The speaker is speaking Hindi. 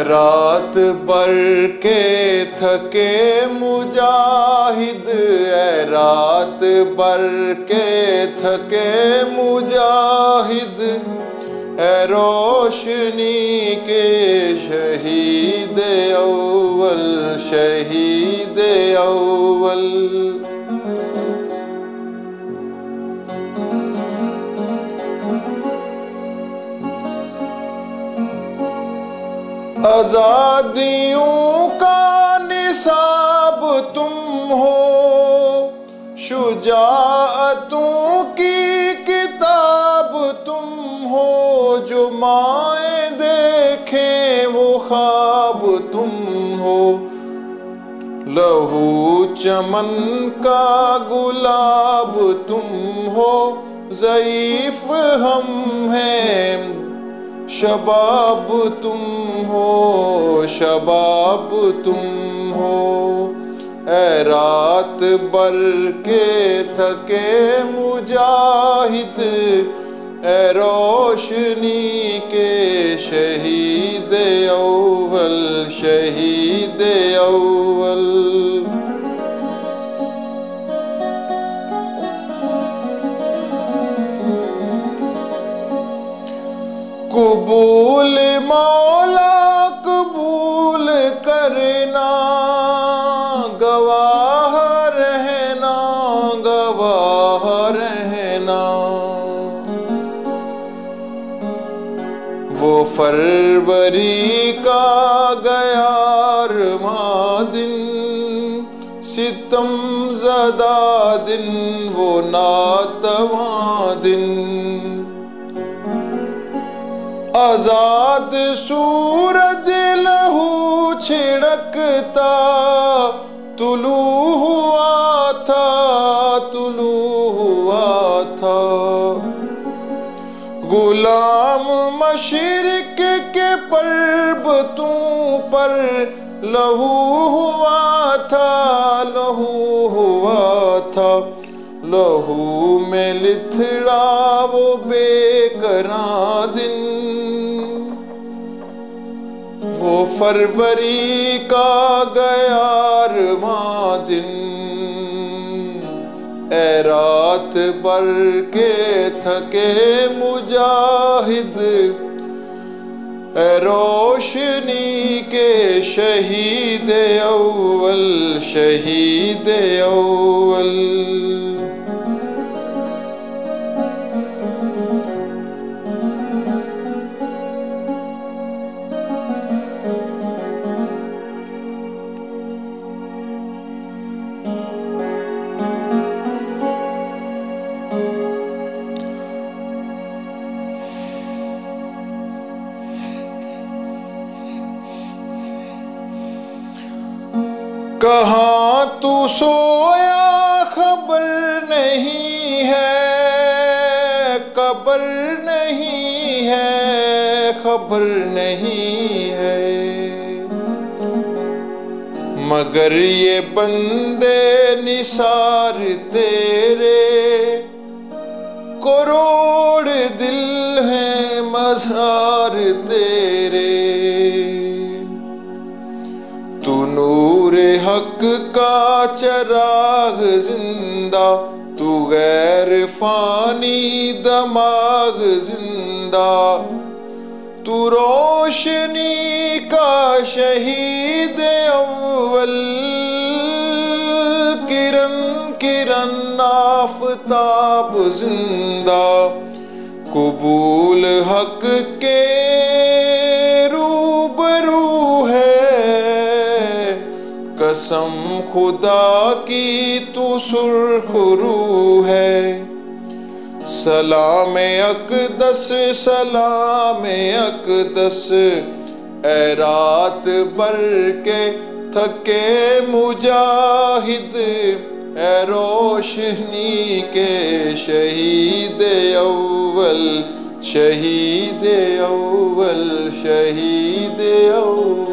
रात भर के थके मुजाहिद, रात भर के थके मुजाहिद, रोशनी के शहीद अव्वल, शहीद अव्वल। आजादियों का निसाब तुम हो, शुजाअतों की किताब तुम हो, जो माए देखें वो ख्वाब तुम हो। लहू चमन का गुलाब तुम हो, ज़ईफ हम हैं शबाब तुम हो, शबाब तुम हो। ऐ रात भर के थके मुजाहिद, ऐ रोशनी के शहीद अव्वल, शहीद अव्वल। कबूल मौला कबूल करना, गवाह रहना, गवाह रहना। वो फरवरी का गया अरमां दिन, सितम ज़दा दिन, वो नातवां दिन। आजाद सूरज लहू छिड़कता तुलू हुआ था, तुलू हुआ था। गुलाम मशरिक के पर्वतों पर लहू हुआ था, लहू हुआ था। लहू में लिथड़ा वो बेकरां दिन, वो फरवरी का गया अरमां दिन। ऐ रात भर के थके मुजाहिद, ऐ रोशनी के शहीद अव्वल, शहीद अव्वल। कहाँ तू सोया खबर नहीं है, खबर नहीं है, खबर नहीं है। मगर ये बंदे निसार तेरे, करोड़ दिल हैं मज़ार तेरे। तू नूर हक का चराग जिंदा, तू गैर फानी दमाग जिंदा। तू रोशनी का शहीद अव्वल, किरण किरण आफताब जिंदा। कबूल हक के रूबरू है, कसम खुदा की तू सुरखरू है। सलाम अक़दस, सलाम अक़दस, ऐ रात भर के थके मुजाहिद, ऐ रोशनी के शहीद अव्वल, शहीद अव्वल, शहीद अव्वल।